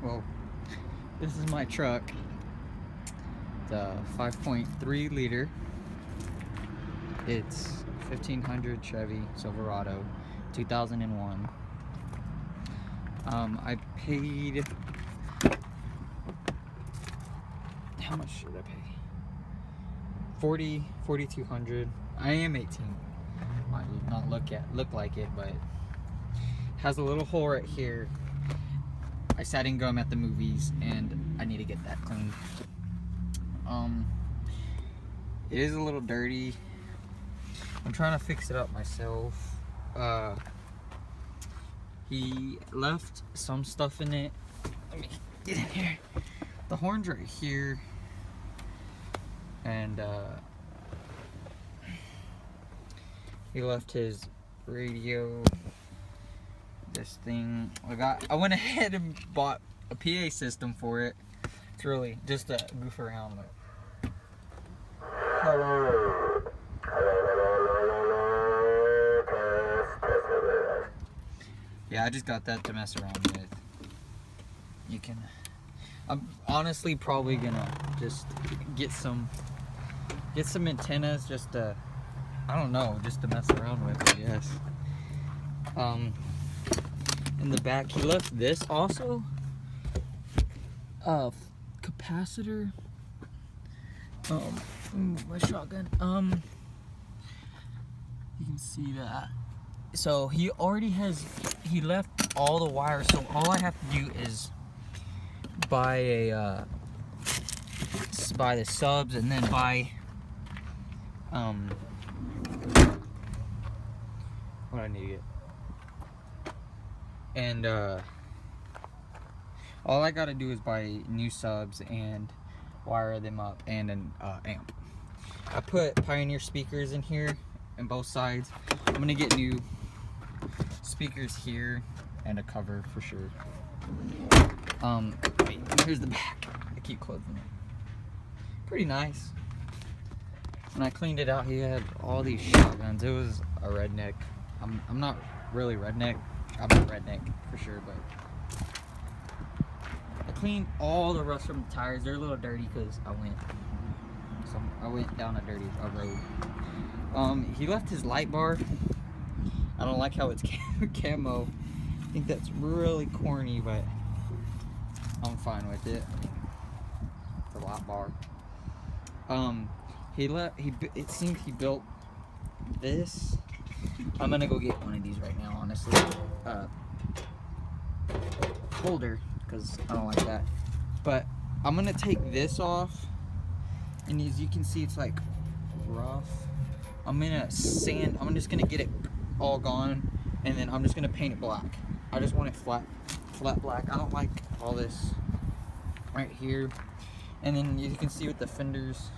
Well, this is my truck. It's a 5.3 liter. It's 1500 Chevy Silverado, 2001. I paid, how much should I pay? 4,200. I am 18. Might not look like it, but has a little hole right here. I sat in gum at the movies, and I need to get that cleaned. It is a little dirty. I'm trying to fix it up myself. He left some stuff in it. Let me get in here. The horn's right here, and he left his radio. This thing I went ahead and bought a PA system for it. It's really just to goof around with. Yeah, I just got that to mess around with. I'm honestly probably gonna just get some antennas just to, I don't know, just to mess around with, I guess. In the back, he left this also. Capacitor. My shotgun. You can see that. So he left all the wires. So all I have to do is buy the subs and then buy what I need to get. And all I gotta do is buy new subs and wire them up and an amp. I put Pioneer speakers in here on both sides. I'm gonna get new speakers here and a cover for sure. Here's the back. I keep closing it. Pretty nice. When I cleaned it out, he had all these shotguns. It was a redneck. I'm not really redneck. I'm a redneck for sure, but I cleaned all the rust from the tires. They're a little dirty because I went down a road. He left his light bar. I don't like how it's camo. I think that's really corny, but I'm fine with it. The light bar. It seems he built this. I'm gonna go get one of these right now, honestly. Holder, because I don't like that. But I'm gonna take this off, and as you can see, it's like rough. I'm just gonna get it all gone, and then I'm just gonna paint it black. I just want it flat black. I don't like all this right here. And then you can see with the fenders,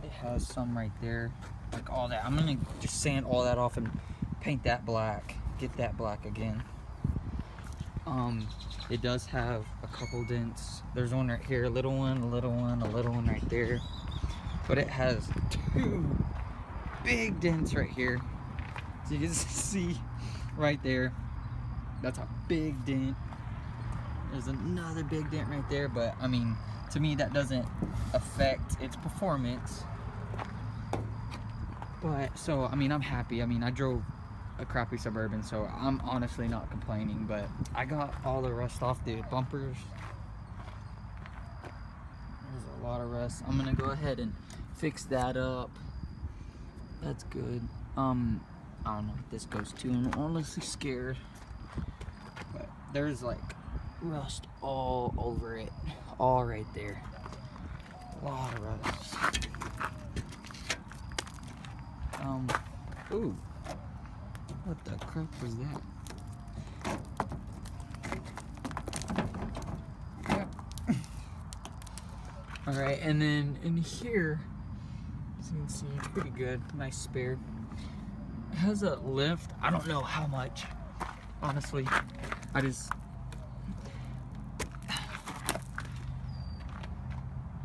it has some right there, like all that. I'm gonna just sand all that off and paint that black, get that black again. It does have a couple dents. There's one right here, a little one, a little one, a little one right there. But it has two big dents right here. So you can see right there, that's a big dent. There's another big dent right there, but I mean, to me that doesn't affect its performance. But so I mean, I'm happy. I mean, I drove a crappy Suburban, so I'm honestly not complaining. But I got all the rust off the bumpers. There's a lot of rust. I'm gonna go ahead and fix that up. That's good. I don't know if this goes to. I'm honestly scared. But there's like rust all over it, all right there. A lot of rust. Ooh, what the crap was that? Yep. All right, and then in here, as you can see, it's pretty good. Nice spare. It has a lift. I don't know how much, honestly. I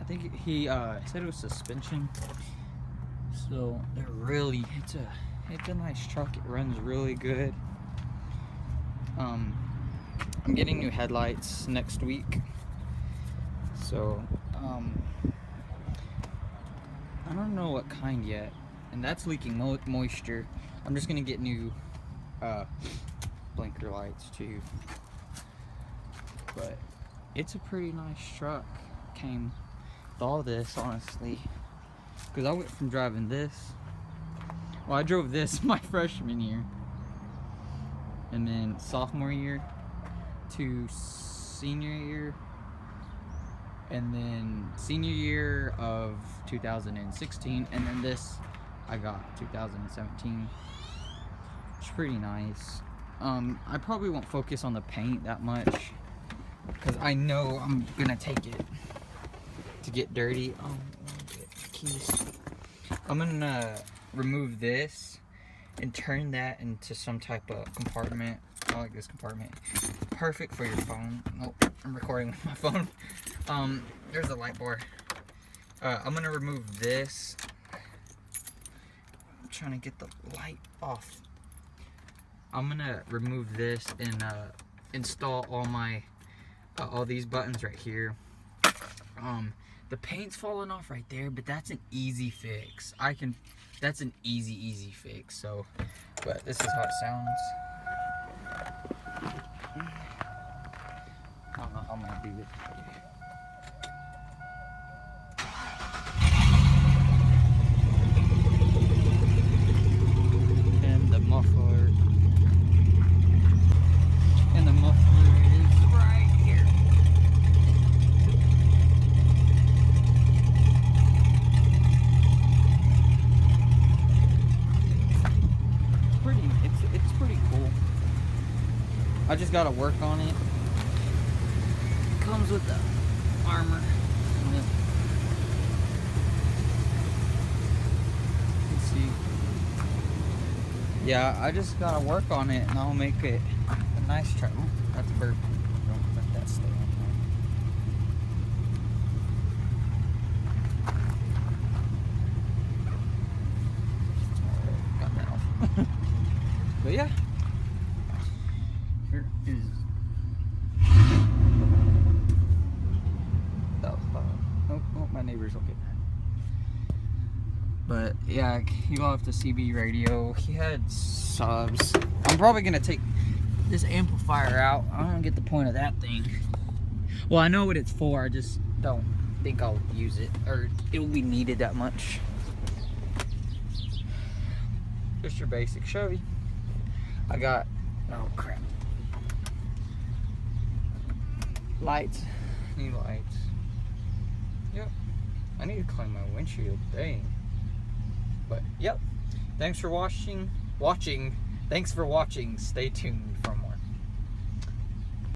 think he said it was suspension. So it's a nice truck. It runs really good. I'm getting new headlights next week. So, I don't know what kind yet. And that's leaking moisture. I'm just gonna get new blinker lights too. But it's a pretty nice truck. Came with all this, honestly. Because I went from driving this. Well, I drove this my freshman year. And then sophomore year to senior year. And then senior year of 2016. And then this I got 2017. It's pretty nice. I probably won't focus on the paint that much, because I know I'm gonna take it to get dirty. Keys. I'm gonna remove this and turn that into some type of compartment. I like this compartment. Perfect for your phone. Oh, I'm recording with my phone. There's a light bar. I'm gonna remove this. I'm trying to get the light off. I'm gonna remove this and install all my all these buttons right here. The paint's falling off right there, but that's an easy fix. That's an easy fix. So, but this is how it sounds. I don't know how I'm gonna do this. And the muffler. And the muffler is right here. It's pretty cool. I just gotta work on it. Comes with the armor. Let's see. Yeah, I just gotta work on it, and I'll make it a nice truck. Ooh, that's a bird. Don't let that stay on there. Got that off. But yeah, here is. Oh, my neighbors will get mad. But yeah, he left the CB radio. He had subs. I'm probably gonna take this amplifier out. I don't get the point of that thing. Well, I know what it's for. I just don't think I'll use it, or it will be needed that much. Just your basic Chevy. I got, oh crap, lights. Need lights. Yep. I need to clean my windshield. Dang. But yep. Thanks for watching. Thanks for watching. Stay tuned for more.